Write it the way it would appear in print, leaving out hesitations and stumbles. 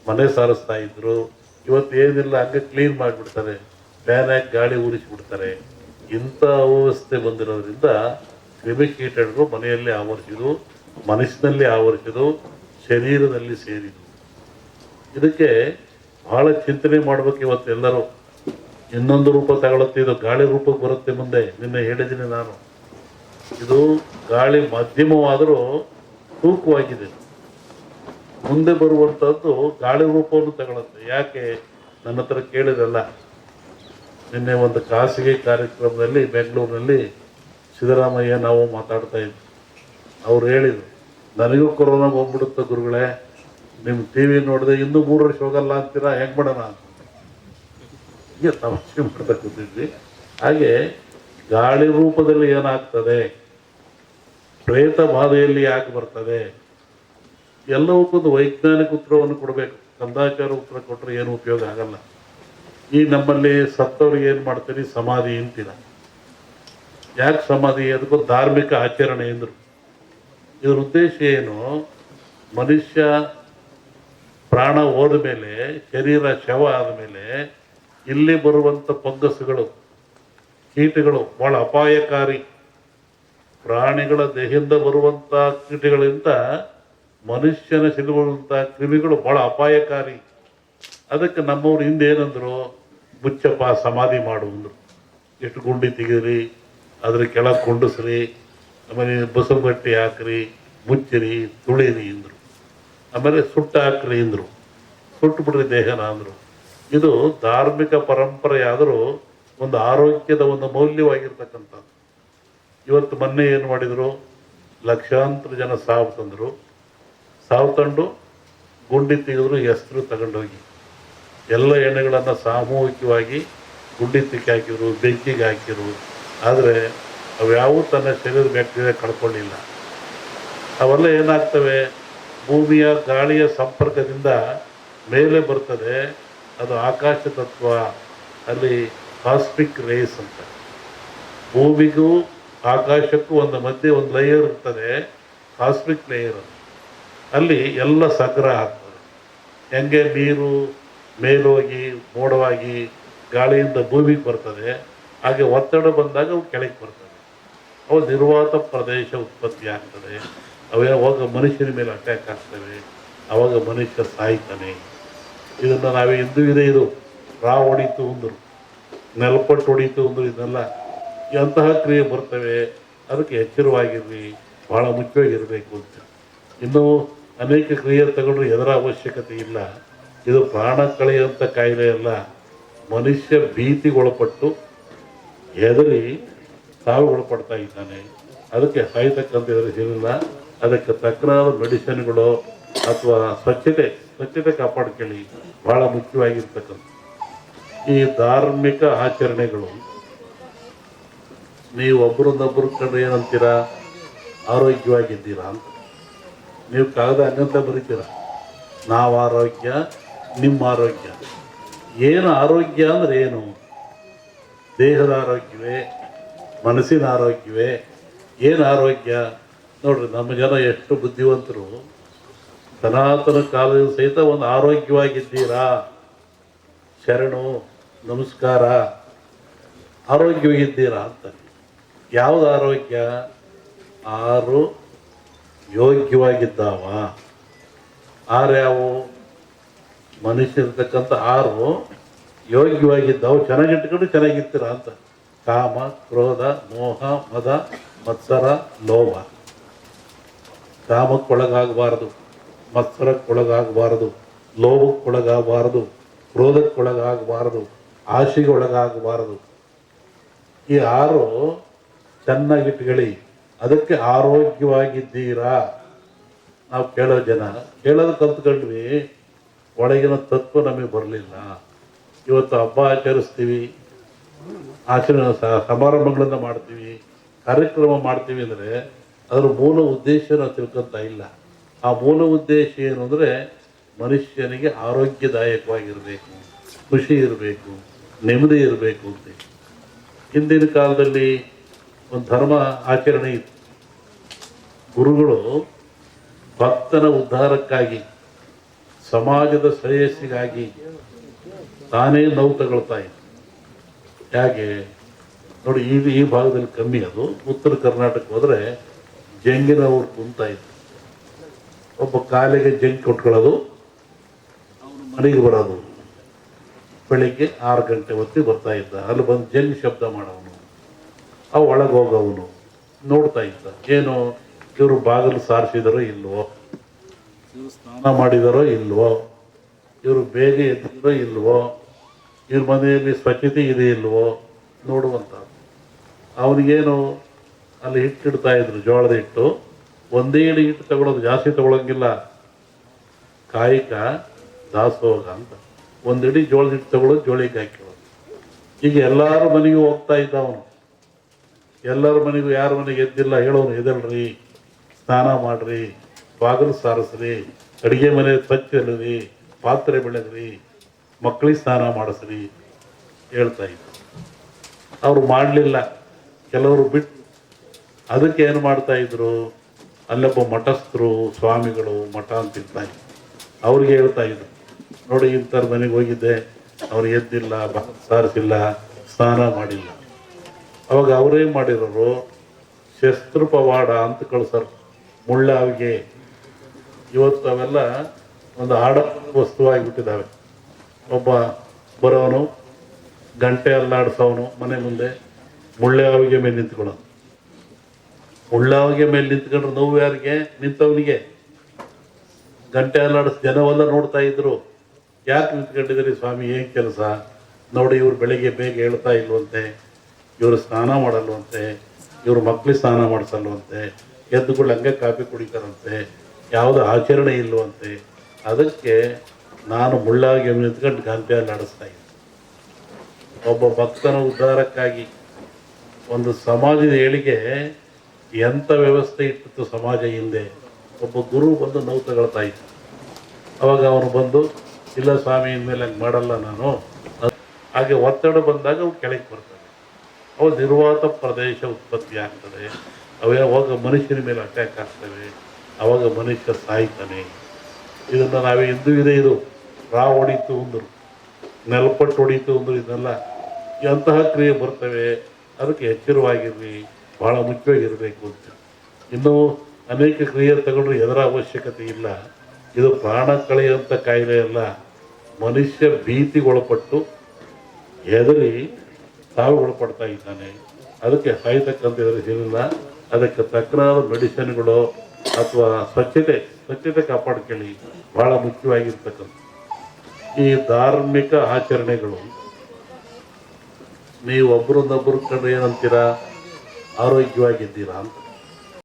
ಮನೆ ಸಾರಿಸ್ತಾ ಇದ್ರು. ಇವತ್ತು ಏನಿಲ್ಲ, ಹಂಗೆ ಕ್ಲೀನ್ ಮಾಡಿಬಿಡ್ತಾರೆ, ಫ್ಯಾನ್ ಹಾಕಿ ಗಾಳಿ ಉರಿಸಿಬಿಡ್ತಾರೆ. ಇಂಥ ಅವ್ಯವಸ್ಥೆ ಬಂದಿರೋದ್ರಿಂದ ಕ್ರಿಮಿಕೀಟಗಳು ಮನೆಯಲ್ಲಿ ಆವರಿಸಿದು, ಮನಸ್ಸಿನಲ್ಲಿ ಆವರಿಸಿದು, ಶರೀರದಲ್ಲಿ ಸೇರಿದು. ಇದಕ್ಕೆ ಬಹಳ ಚಿಂತನೆ ಮಾಡ್ಬೇಕು ಇವತ್ತೆಲ್ಲರೂ. ಇನ್ನೊಂದು ರೂಪ ತಗೊಳುತ್ತೆ, ಇದು ಗಾಳಿ ರೂಪಕ್ಕೆ ಬರುತ್ತೆ ಮುಂದೆ. ನಿನ್ನೆ ಹೇಳಿದ್ದೀನಿ ನಾನು, ಇದು ಗಾಳಿ ಮಧ್ಯಮವಾದರೂ ತೂಕವಾಗಿದೆ. ಮುಂದೆ ಬರುವಂಥದ್ದು ಗಾಳಿ ರೂಪವನ್ನು ತಗೊಳುತ್ತೆ. ಯಾಕೆ ನನ್ನ ಹತ್ರ ಕೇಳಿರಲ್ಲ. ನಿನ್ನೆ ಒಂದು ಖಾಸಗಿ ಕಾರ್ಯಕ್ರಮದಲ್ಲಿ ಬೆಂಗಳೂರಿನಲ್ಲಿ ಸಿದ್ದರಾಮಯ್ಯ ನಾವು ಮಾತಾಡ್ತಾ ಇದ್ವಿ. ಅವ್ರು ಹೇಳಿದರು, ನನಗೂ ಕೊರೋನಾ ಬಂದ್ಬಿಡುತ್ತೆ ಗುರುಗಳೇ, ನಿಮ್ಮ ಟಿ ವಿ ನೋಡಿದೆ ಇನ್ನೂ 3 ವರ್ಷ ಹೋಗಲ್ಲ ಅಂತೀರಾ, ಹೆಂಗೆ ಮಾಡೋಣ ಅಂತ ಹೀಗೆ ತಮಾಷೆ ಮಾಡ್ತಾ ಕೂತಿದ್ವಿ. ಹಾಗೆ ಗಾಳಿ ರೂಪದಲ್ಲಿ ಏನಾಗ್ತದೆ, ಪ್ರೇತ ಬಾಧೆಯಲ್ಲಿ ಯಾಕೆ ಬರ್ತದೆ, ಎಲ್ಲವಕ್ಕೊಂದು ವೈಜ್ಞಾನಿಕ ಉತ್ತರವನ್ನು ಕೊಡಬೇಕು. ಕಂದಾಚಾರ ಉತ್ತರ ಕೊಟ್ಟರೆ ಏನು ಉಪಯೋಗ ಆಗಲ್ಲ. ಈ ನಮ್ಮಲ್ಲಿ ಸತ್ತವ್ರಿಗೆ ಏನು ಮಾಡ್ತೀರಿ, ಸಮಾಧಿ ಅಂತೀರ. ಯಾಕೆ ಸಮಾಧಿ? ಅದಕ್ಕೊಂದು ಧಾರ್ಮಿಕ ಆಚರಣೆ ಎಂದರು. ಇದ್ರ ಉದ್ದೇಶ ಏನು? ಮನುಷ್ಯ ಪ್ರಾಣ ಹೋದ ಮೇಲೆ, ಶರೀರ ಶವ ಆದಮೇಲೆ ಇಲ್ಲಿ ಬರುವಂಥ ಫಂಗಸ್ಗಳು, ಕೀಟಗಳು ಭಾಳ ಅಪಾಯಕಾರಿ. ಪ್ರಾಣಿಗಳ ದೇಹದಿಂದ ಬರುವಂಥ ಕೀಟಗಳಿಂದ ಮನುಷ್ಯನ ಸಿಲುಬರುವಂಥ ಕ್ರಿಮಿಗಳು ಭಾಳ ಅಪಾಯಕಾರಿ. ಅದಕ್ಕೆ ನಮ್ಮವ್ರು ಹಿಂದೆ ಏನಂದ್ರು, ಮುಚ್ಚಪ್ಪ ಸಮಾಧಿ ಮಾಡು ಅಂದರು. ಎಷ್ಟು ಗುಂಡಿ ತೆಗೀರಿ, ಅದ್ರ ಕೆಳಗೆ ಕುಂಡಿಸ್ರಿ, ಆಮೇಲೆ ಬಸರು ಗಟ್ಟಿ ಹಾಕ್ರಿ, ಮುಚ್ಚಿರಿ, ತುಳಿರಿ ಅಂದರು. ಆಮೇಲೆ ಸುಟ್ಟು ಹಾಕ್ರಿ ಅಂದರು. ಸುಟ್ಟು ಬಿಡ್ರಿ ದೇಹನ ಅಂದರು. ಇದು ಧಾರ್ಮಿಕ ಪರಂಪರೆ ಆದರೂ ಒಂದು ಆರೋಗ್ಯದ ಒಂದು ಮೌಲ್ಯವಾಗಿರ್ತಕ್ಕಂಥದ್ದು. ಇವತ್ತು ಮೊನ್ನೆ ಏನು ಮಾಡಿದರು, ಲಕ್ಷಾಂತರ ಜನ ಸಾವು ತಂದರು. ಸಾವು ತಂದು ಗುಂಡಿ ತೆಗೆದ್ರು, ಹೆಸರು ತಗೊಂಡೋಗಿ ಎಲ್ಲ ಎಣ್ಣೆಗಳನ್ನು ಸಾಮೂಹಿಕವಾಗಿ ಗುಂಡಿ ತಿಕ್ಕಿ ಹಾಕಿದ್ರು, ಬೆಂಕಿಗೆ ಹಾಕಿದ್ರು. ಆದರೆ ಅವ್ಯಾವೂ ತನ್ನ ಶರೀರ ಬ್ಯಾಕ್ಟೀರಿಯಾ ಕಳ್ಕೊಳ್ಳಿಲ್ಲ. ಅವೆಲ್ಲ ಏನಾಗ್ತವೆ, ಭೂಮಿಯ ಗಾಳಿಯ ಸಂಪರ್ಕದಿಂದ ಮೇಲೆ ಬರ್ತದೆ. ಅದು ಆಕಾಶ ತತ್ವ, ಅಲ್ಲಿ ಕಾಸ್ಮಿಕ್ ರೇಸ್ ಅಂತ. ಭೂಮಿಗೂ ಆಕಾಶಕ್ಕೂ ಒಂದು ಮಧ್ಯೆ ಒಂದು ಲೇಯರ್ ಇರ್ತದೆ, ಕಾಸ್ಮಿಕ್ ಲೇಯರ್. ಅಲ್ಲಿ ಎಲ್ಲ ಸಂಗ್ರಹ ಆಗ್ತದೆ. ಹೆಂಗೆ ನೀರು ಮೇಲೋಗಿ ಮೋಡವಾಗಿ ಗಾಳಿಯಿಂದ ಭೂಮಿಗೆ ಬರ್ತದೆ, ಹಾಗೆ ಒತ್ತಡ ಬಂದಾಗ ಅವು ಕೆಳಗೆ ಬರ್ತದೆ. ಅವು ನಿರ್ವಾತ ಪ್ರದೇಶ ಉತ್ಪತ್ತಿ ಆಗ್ತದೆ. ಅವಾಗ ಮನುಷ್ಯನ ಮೇಲೆ ಅಟ್ಯಾಕ್ ಆಗ್ತವೆ. ಆವಾಗ ಮನುಷ್ಯ ಸಾಯ್ತಾನೆ. ಇದನ್ನು ನಾವೇ ಇಂದು ಇದೆ. ಇದು ರಾವ್ ಹೊಡಿತು ಅಂದರು, ನೆಲಪಟ್ಟು ಹೊಡಿತು ಅಂದರು. ಇದನ್ನೆಲ್ಲ ಅಂತಹ ಕ್ರಿಯೆ ಬರ್ತವೆ. ಅದಕ್ಕೆ ಎಚ್ಚರವಾಗಿರ್ರಿ, ಭಾಳ ಮುಖ್ಯವಾಗಿರಬೇಕು ಅಂತ. ಇನ್ನೂ ಅನೇಕ ಕ್ರಿಯೆ ತಗೊಂಡ್ರೆ ಎದರ ಅವಶ್ಯಕತೆ ಇಲ್ಲ. ಇದು ಪ್ರಾಣ ಕಳೆಯುವಂಥ ಕಾಯಿಲೆ ಅಲ್ಲ. ಮನುಷ್ಯ ಭೀತಿಗೊಳಪಟ್ಟು ಹೆದರಿ ಸಾವಿಗೊಳಪಡ್ತಾ ಇದ್ದಾನೆ. ಅದಕ್ಕೆ ಸಾಯ್ತಕ್ಕಂಥ ಹೆದರಿಸಿಲ್ಲ. ಅದಕ್ಕೆ ತಕ್ಕನಾದ ಮೆಡಿಸಿನ್ಗಳು ಅಥವಾ ಸ್ವಚ್ಛತೆ ಕಾಪಾಡ್ಕೊಳ್ಳಿ, ಭಾಳ ಮುಖ್ಯವಾಗಿರ್ತಕ್ಕಂಥ. ಈ ಧಾರ್ಮಿಕ ಆಚರಣೆಗಳು ನೀವು ಒಬ್ಬರನ್ನೊಬ್ಬರು ಕಂಡ್ರೆ ಏನಂತೀರಾ, ಆರೋಗ್ಯವಾಗಿದ್ದೀರಾ ಅಂತ. ನೀವು ಕಾಗದ ಹಂಗಂತ ಬರೀತೀರ, ನಾವು ಆರೋಗ್ಯ, ನಿಮ್ಮ ಆರೋಗ್ಯ. ಏನು ಆರೋಗ್ಯ ಅಂದರೆ ಏನು? ದೇಹದ ಆರೋಗ್ಯವೇ, ಮನಸ್ಸಿನ ಆರೋಗ್ಯವೇ? ಏನು ಆರೋಗ್ಯ? ನೋಡ್ರಿ, ನಮ್ಮ ಜನ ಎಷ್ಟು ಬುದ್ಧಿವಂತರು. ಸನಾತನ ಕಾಲದ ಸಹಿತ ಒಂದು ಆರೋಗ್ಯವಾಗಿದ್ದೀರಾ, ಶರಣು ನಮಸ್ಕಾರ, ಆರೋಗ್ಯವಾಗಿದ್ದೀರಾ ಅಂತ. ಯಾವುದು ಆರೋಗ್ಯ? 6 ಯೋಗ್ಯವಾಗಿದ್ದಾವ. 6 ಯಾವುವು? ಮನುಷ್ಯರ್ತಕ್ಕಂಥ 6 ಯೋಗ್ಯವಾಗಿದ್ದಾವು. ಚೆನ್ನಾಗಿಟ್ಕೊಂಡು ಚೆನ್ನಾಗಿರ್ತೀರ ಅಂತ. ಕಾಮ, ಕ್ರೋಧ, ಮೋಹ, ಮದ, ಮತ್ಸರ, ಲೋಭ. ಕಾಮಕ್ಕೊಳಗಾಗಬಾರದು, ಮತ್ಸರಕ್ಕೊಳಗಾಗಬಾರದು, ಲೋಭಕ್ಕೊಳಗಾಗಬಾರದು, ಕ್ರೋಧಕ್ಕೊಳಗಾಗಬಾರದು, ಆಶೆಗೆ ಒಳಗಾಗಬಾರದು. ಈ 6 ಚೆನ್ನಾಗಿಟ್ಕೊಳ್ಳಿ. ಅದಕ್ಕೆ ಆರೋಗ್ಯವಾಗಿದ್ದೀರಾ. ನಾವು ಕೇಳೋ ಜನ ಕೇಳೋದು ಕಲ್ತ್ಕೊಂಡ್ವಿ, ಒಳಗಿನ ತತ್ವ ನಮಗೆ ಬರಲಿಲ್ಲ. ಇವತ್ತು ಹಬ್ಬ ಆಚರಿಸ್ತೀವಿ, ಸಮಾರಂಭಗಳನ್ನು ಮಾಡ್ತೀವಿ, ಕಾರ್ಯಕ್ರಮ ಮಾಡ್ತೀವಿ ಅಂದರೆ ಅದರ ಮೂಲ ಉದ್ದೇಶ ನಾವು ತಿಳ್ಕೊತಾ ಇಲ್ಲ. ಆ ಮೂಲ ಉದ್ದೇಶ ಏನು ಅಂದರೆ ಮನುಷ್ಯನಿಗೆ ಆರೋಗ್ಯದಾಯಕವಾಗಿರಬೇಕು, ಖುಷಿ ಇರಬೇಕು, ನೆಮ್ಮದಿ ಇರಬೇಕು ಅಂತ. ಹಿಂದಿನ ಕಾಲದಲ್ಲಿ ಒಂದು ಧರ್ಮ ಆಚರಣೆ ಇತ್ತು. ಗುರುಗಳು ಭಕ್ತನ ಉದ್ಧಾರಕ್ಕಾಗಿ ಸಮಾಜದ ಶ್ರೇಯಸ್ಸಿಗಾಗಿ ತಾನೇ ನೋವು ತಗೊಳ್ತಾ ಇದ್ದ. ಹೇಗೆ ನೋಡಿ, ಈ ಭಾಗದಲ್ಲಿ ಕಮ್ಮಿ. ಅದು ಉತ್ತರ ಕರ್ನಾಟಕ ಹೋದರೆ ಜಂಗಿನವ್ರು ಕುಂತಾ ಇದ್ರು. ಒಬ್ಬ ಕಾಲಿಗೆ ಜಂಗ್ ಕೊಟ್ಕೊಳ್ಳೋದು, ಮನೆಗೆ ಬರೋದು. ಬೆಳಿಗ್ಗೆ 6 ಗಂಟೆ ಹೊತ್ತಿಗೆ ಬರ್ತಾ ಇದ್ದ. ಅಲ್ಲಿ ಬಂದು ಜಂಗ್ ಶಬ್ದ ಮಾಡೋವನು, ಒಳಗೆ ಹೋಗೋವನು ನೋಡ್ತಾ ಇದ್ದ. ಏನು ಇವರು ಬಾಗಿಲು ಸಾರಿಸಿದಾರೋ ಇಲ್ವೋ, ಇವರು ಸ್ನಾನ ಮಾಡಿದಾರೋ ಇಲ್ವೋ, ಇವರು ಬೇಗ ಎದ್ದಿರೋ ಇಲ್ವೋ, ಇವ್ರ ಮನೆಯಲ್ಲಿ ಸ್ವಚ್ಛತೆ ಇದೆ ಇಲ್ವೋ ನೋಡುವಂತ. ಅವನಿಗೇನು ಅಲ್ಲಿ ಹಿಟ್ಟಿಡ್ತಾ ಇದ್ರು, ಜೋಳದ ಹಿಟ್ಟು. ಒಂದೇ ಇಡಿ ಹಿಟ್ಟು ತಗೊಳ್ಳೋದು, ಜಾಸ್ತಿ ತಗೊಳಂಗಿಲ್ಲ. ಕಾಯಿಕ ದಾಸೋಗ ಅಂತ ಒಂದಿಡಿ ಜೋಳದ ಹಿಟ್ಟು ತಗೊಳ್ಳೋದು, ಜೋಳಿಗೆ ಹಾಕಿರೋದು. ಈಗ ಎಲ್ಲಾರ ಮನೆಗೂ ಹೋಗ್ತಾ ಇದ್ದ ಅವನು. ಎಲ್ಲರ ಮನೆಗೂ, ಯಾರ ಮನೆಗೆ ಎದ್ದಿಲ್ಲ ಹೇಳೋನು, ಎದಲ್ರಿ, ಸ್ನಾನ ಮಾಡ್ರಿ, ಬಾಗಿಲು ಸಾರಿಸ್ರಿ, ಅಡುಗೆ ಮನೆ ಸ್ವಚ್ಛರಿ, ಪಾತ್ರೆ ಬೆಳೆದ್ರಿ, ಮಕ್ಕಳಿಗೆ ಸ್ನಾನ ಮಾಡಿಸ್ರಿ ಹೇಳ್ತಾ ಇದ್ರು. ಅವರು ಮಾಡಲಿಲ್ಲ, ಕೆಲವರು ಬಿಟ್ಟು. ಅದಕ್ಕೆ ಏನು ಮಾಡ್ತಾ ಇದ್ರು, ಅಲ್ಲೊಬ್ಬ ಮಠಸ್ಥರು, ಸ್ವಾಮಿಗಳು, ಮಠ ಅಂತಿರ್ತಾ ಇದ್ರು. ಅವ್ರಿಗೆ ಹೇಳ್ತಾ ಇದ್ರು, ನೋಡಿ ಇಂಥವ್ರ ಮನೆಗೆ ಹೋಗಿದ್ದೆ, ಅವ್ರು ಎದ್ದಿಲ್ಲ, ಬಾಗಿಲು ಸಾರಿಸಿಲ್ಲ, ಸ್ನಾನ ಮಾಡಿಲ್ಲ. ಅವಾಗ ಅವರೇನು ಮಾಡಿರೋರು, ಶಸ್ತ್ರ ಪವಾಡ ಅಂತ ಕಳ್ಸರು, ಮುಳ್ಳಾವಿಗೆ. ಇವತ್ತು ಅವೆಲ್ಲ ಒಂದು ಆಡಂಬರದ ವಸ್ತುವಾಗಿಬಿಟ್ಟಿದ್ದಾವೆ. ಒಬ್ಬ ಬರೋನು, ಗಂಟೆ ಅಲ್ಲಾಡಿಸೋನು, ಮನೆ ಮುಂದೆ ಮುಳ್ಳಾವಿಗೆ ಮೇಲೆ ನಿಂತ್ಕೊಳ್ಳೋನು. ಮುಳ್ಳಾವಿಗೆ ಮೇಲೆ ನಿಂತ್ಕೊಂಡ್ರೆ ನೋವು ಯಾರಿಗೆ? ನಿಂತವನಿಗೆ. ಗಂಟೆ ಅಲ್ಲಾಡಿಸ್ ಜನವೆಲ್ಲ ನೋಡ್ತಾ ಇದ್ರು. ಯಾಕೆ ನಿಂತ್ಕೊಂಡಿದ್ದೀರಿ ಸ್ವಾಮಿ, ಏನು ಕೆಲಸ? ನೋಡಿ, ಇವ್ರು ಬೆಳಿಗ್ಗೆ ಬೇಗ ಹೇಳ್ತಾ ಇಲ್ವಂತೆ, ಇವರು ಸ್ನಾನ ಮಾಡಲ್ವಂತೆ, ಇವ್ರ ಮಕ್ಳಿಗೆ ಸ್ನಾನ ಮಾಡಿಸಲ್ವಂತೆ, ಎದ್ದುಗಳು ಹಂಗೆ ಕಾಫಿ ಕುಡಿತಾರಂತೆ, ಯಾವುದೋ ಆಚರಣೆ ಇಲ್ವಂತೆ. ಅದಕ್ಕೆ ನಾನು ಮುಳ್ಳಾಗಿ ನಿಂತ್ಕೊಂಡು ಗಂಟೆಯಲ್ಲಿ ಆಡಿಸ್ತಾ ಇದ್ದೆ. ಒಬ್ಬ ಭಕ್ತನ ಉದ್ಧಾರಕ್ಕಾಗಿ ಒಂದು ಸಮಾಜದ ಏಳಿಗೆ ಎಂಥ ವ್ಯವಸ್ಥೆ ಇಟ್ಟಿತ್ತು ಸಮಾಜ ಹಿಂದೆ. ಒಬ್ಬ ಗುರು ಬಂದು ನೋವು ತಗೊಳ್ತಾ ಇದ್ದ. ಅವಾಗ ಅವನು ಬಂದು, ಇಲ್ಲ ಸ್ವಾಮಿ, ಇನ್ಮೇಲೆ ಹಂಗೆ ಮಾಡಲ್ಲ ನಾನು. ಹಾಗೆ ಒತ್ತಡ ಬಂದಾಗ ಅವು ಕೆಳಗೆ ಬರ್ತವೆ. ಅವು ನಿರ್ವಾತ ಪ್ರದೇಶ ಉತ್ಪತ್ತಿ ಆಗ್ತದೆ. ಅವಾಗ ಮನುಷ್ಯನ ಮೇಲೆ ಅಟ್ಯಾಕ್ ಆಗ್ತವೆ. ಅವಾಗ ಮನುಷ್ಯ ಸಾಯ್ತಾನೆ. ಇದನ್ನು ನಾವೇ ಹಿಂದೂ ಇದೆ. ಇದು ರಾವ್ ಹೊಡೀತು ಅಂದರು, ನೆಲಪಟ್ಟು ಹೊಡೀತು ಅಂದರು. ಇದನ್ನೆಲ್ಲ ಅಂತಹ ಕ್ರಿಯೆ ಬರ್ತವೆ. ಅದಕ್ಕೆ ಎಚ್ಚರವಾಗಿರ್ರಿ, ಭಾಳ ಮುಖ್ಯವಾಗಿರಬೇಕು ಅಂತ. ಇನ್ನೂ ಅನೇಕ ಕ್ರಿಯೆ ತಗೊಂಡ್ರೆ ಎದರ ಅವಶ್ಯಕತೆ ಇಲ್ಲ. ಇದು ಪ್ರಾಣ ಕಳೆಯುವಂಥ ಕಾಯಿಲೆ ಅಲ್ಲ. ಮನುಷ್ಯ ಭೀತಿಗೊಳಪಟ್ಟು ಹೆದರಿ ಒಳಪಡ್ತಾ ಇದ್ದಾನೆ. ಅದಕ್ಕೆ ಸಾಯ್ತಕ್ಕಂಥ ಎದುರಿಸಿಲ್ಲ. ಅದಕ್ಕೆ ತಕ್ಕನಾದ ಮೆಡಿಸಿನ್ಗಳು ಅಥವಾ ಸ್ವಚ್ಛತೆ ಕಾಪಾಡ್ಕೊಳ್ಳಿ, ಭಾಳ ಮುಖ್ಯವಾಗಿರ್ತಕ್ಕಂಥ. ಈ ಧಾರ್ಮಿಕ ಆಚರಣೆಗಳು ನೀವು ಒಬ್ಬರನ್ನೊಬ್ಬರು ಕಂಡ್ರೆ ಏನಂತೀರಾ? ಆರೋಗ್ಯವಾಗಿದ್ದೀರಾ ಅಂತ.